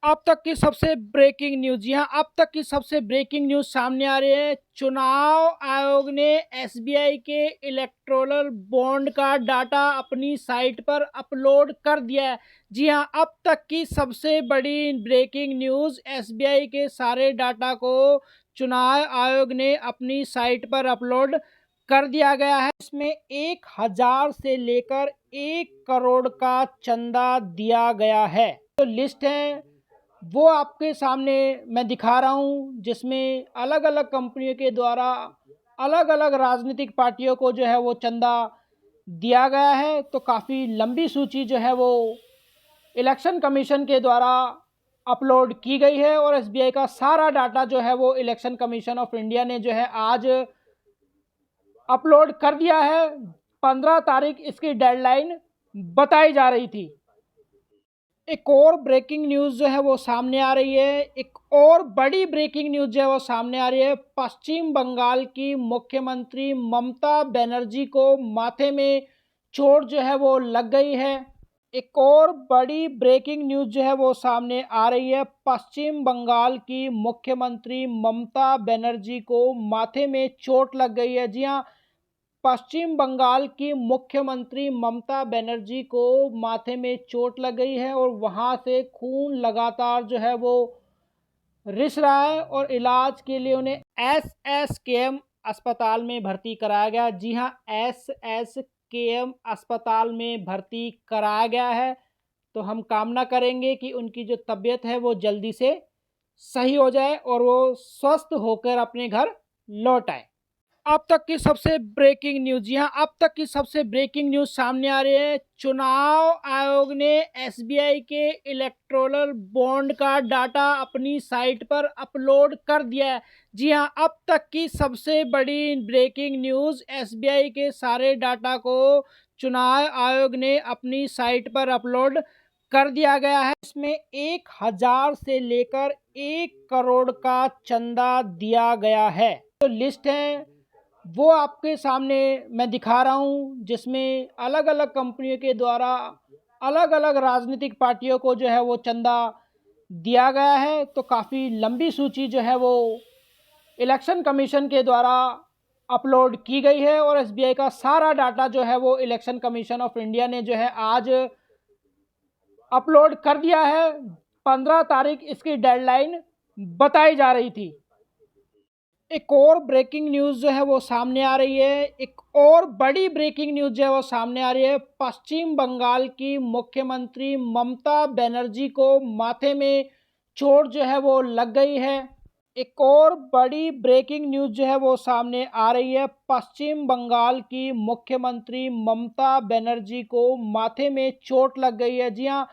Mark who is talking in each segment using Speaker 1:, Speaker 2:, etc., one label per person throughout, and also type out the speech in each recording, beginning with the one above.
Speaker 1: अब तक की सबसे ब्रेकिंग न्यूज़, जी हाँ, अब तक की सबसे ब्रेकिंग न्यूज़ सामने आ रही है। चुनाव आयोग ने एसबीआई के इलेक्टोरल बॉन्ड का डाटा अपनी साइट पर अपलोड कर दिया है। जी हाँ, अब तक की सबसे बड़ी ब्रेकिंग न्यूज़, एसबीआई के सारे डाटा को चुनाव आयोग ने अपनी साइट पर अपलोड कर दिया गया है। इसमें 1000 से लेकर 1 करोड़ का चंदा दिया गया है। तो लिस्ट है वो आपके सामने मैं दिखा रहा हूँ, जिसमें अलग अलग कंपनियों के द्वारा अलग अलग राजनीतिक पार्टियों को जो है वो चंदा दिया गया है। तो काफ़ी लंबी सूची जो है वो इलेक्शन कमीशन के द्वारा अपलोड की गई है और एसबीआई का सारा डाटा जो है वो इलेक्शन कमीशन ऑफ इंडिया ने जो है आज अपलोड कर दिया है। 15 तारीख इसकी डेडलाइन बताई जा रही थी। एक और ब्रेकिंग न्यूज़ जो है वो सामने आ रही है। एक और बड़ी ब्रेकिंग न्यूज़ जो है वो सामने आ रही है। पश्चिम बंगाल की मुख्यमंत्री ममता बनर्जी को माथे में चोट जो है वो लग गई है। एक और बड़ी ब्रेकिंग न्यूज़ जो है वो सामने आ रही है। पश्चिम बंगाल की मुख्यमंत्री ममता बनर्जी को माथे में चोट लग गई है। जी हाँ, पश्चिम बंगाल की मुख्यमंत्री ममता बनर्जी को माथे में चोट लग गई है और वहां से खून लगातार जो है वो रिस रहा है और इलाज के लिए उन्हें एसएसकेएम अस्पताल में भर्ती कराया गया। जी हाँ, एसएसकेएम अस्पताल में भर्ती कराया गया है। तो हम कामना करेंगे कि उनकी जो तबीयत है वो जल्दी से सही हो जाए और वो स्वस्थ होकर अपने घर लौट आए। अब तक की सबसे ब्रेकिंग न्यूज़, जी हाँ, अब तक की सबसे ब्रेकिंग न्यूज़ सामने आ रही है। चुनाव आयोग ने एसबीआई के इलेक्टोरल बॉन्ड का डाटा अपनी साइट पर अपलोड कर दिया है। जी हाँ, अब तक की सबसे बड़ी ब्रेकिंग न्यूज़, एसबीआई के सारे डाटा को चुनाव आयोग ने अपनी साइट पर अपलोड कर दिया गया है। इसमें 1000 से लेकर 1 करोड़ का चंदा दिया गया है। तो लिस्ट है वो आपके सामने मैं दिखा रहा हूँ, जिसमें अलग अलग कंपनियों के द्वारा अलग अलग राजनीतिक पार्टियों को जो है वो चंदा दिया गया है। तो काफ़ी लंबी सूची जो है वो इलेक्शन कमीशन के द्वारा अपलोड की गई है और एसबीआई का सारा डाटा जो है वो इलेक्शन कमीशन ऑफ इंडिया ने जो है आज अपलोड कर दिया है। 15 तारीख इसकी डेडलाइन बताई जा रही थी। एक और ब्रेकिंग न्यूज़ जो है वो सामने आ रही है। एक और बड़ी ब्रेकिंग न्यूज़ जो है वो सामने आ रही है। पश्चिम बंगाल की मुख्यमंत्री ममता बनर्जी को माथे में चोट जो है वो लग गई है। एक और बड़ी ब्रेकिंग न्यूज़ जो है वो सामने आ रही है। पश्चिम बंगाल की मुख्यमंत्री ममता बनर्जी को माथे में चोट लग गई है। जी हाँ,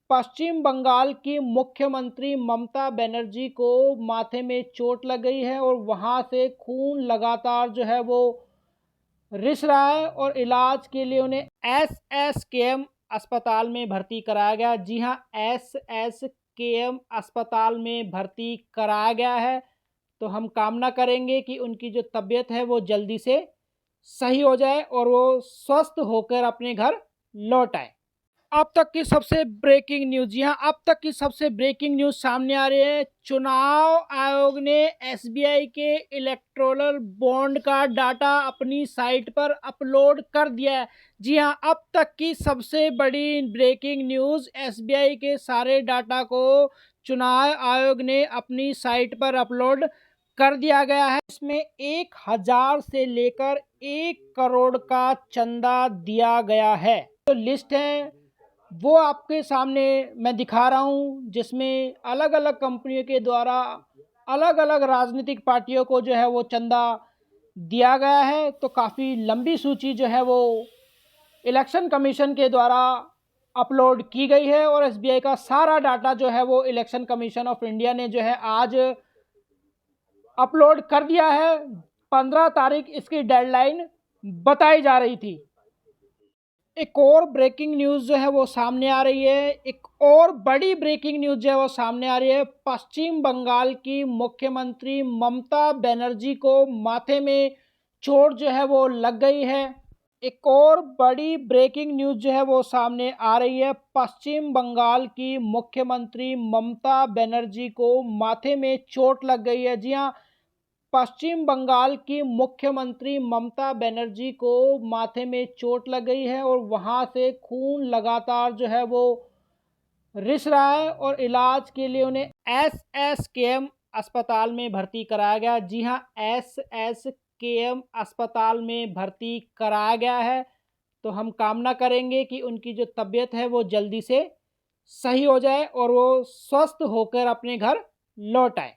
Speaker 1: पश्चिम बंगाल की मुख्यमंत्री ममता बनर्जी को माथे में चोट लग गई है और वहां से खून लगातार जो है वो रिस रहा है और इलाज के लिए उन्हें एसएसकेएम अस्पताल में भर्ती कराया गया। जी हाँ, एसएसकेएम अस्पताल में भर्ती कराया गया है। तो हम कामना करेंगे कि उनकी जो तबीयत है वो जल्दी से सही हो जाए और वो स्वस्थ होकर अपने घर लौट आए। अब तक की सबसे ब्रेकिंग न्यूज़, जी हाँ, अब तक की सबसे ब्रेकिंग न्यूज़ सामने आ रही है। चुनाव आयोग ने एसबीआई के इलेक्टोरल बॉन्ड का डाटा अपनी साइट पर अपलोड कर दिया है। जी हाँ, अब तक की सबसे बड़ी ब्रेकिंग न्यूज़, एसबीआई के सारे डाटा को चुनाव आयोग ने अपनी साइट पर अपलोड कर दिया गया है। इसमें 1000 से लेकर 1 करोड़ का चंदा दिया गया है। तो लिस्ट है वो आपके सामने मैं दिखा रहा हूँ, जिसमें अलग अलग कंपनियों के द्वारा अलग अलग राजनीतिक पार्टियों को जो है वो चंदा दिया गया है। तो काफ़ी लंबी सूची जो है वो इलेक्शन कमीशन के द्वारा अपलोड की गई है और एसबीआई का सारा डाटा जो है वो इलेक्शन कमीशन ऑफ इंडिया ने जो है आज अपलोड कर दिया है। 15 तारीख इसकी डेडलाइन बताई जा रही थी। एक और ब्रेकिंग न्यूज़ जो है वो सामने आ रही है। एक और बड़ी ब्रेकिंग न्यूज़ जो है वो सामने आ रही है। पश्चिम बंगाल की मुख्यमंत्री ममता बनर्जी को माथे में चोट जो है वो लग गई है। एक और बड़ी ब्रेकिंग न्यूज़ जो है वो सामने आ रही है। पश्चिम बंगाल की मुख्यमंत्री ममता बनर्जी को माथे में चोट लग गई है। जी हाँ, पश्चिम बंगाल की मुख्यमंत्री ममता बनर्जी को माथे में चोट लग गई है और वहाँ से खून लगातार जो है वो रिस रहा है और इलाज के लिए उन्हें एसएसकेएम अस्पताल में भर्ती कराया गया। जी हाँ, एसएसकेएम अस्पताल में भर्ती कराया गया है। तो हम कामना करेंगे कि उनकी जो तबीयत है वो जल्दी से सही हो जाए और वो स्वस्थ होकर अपने घर लौट आए।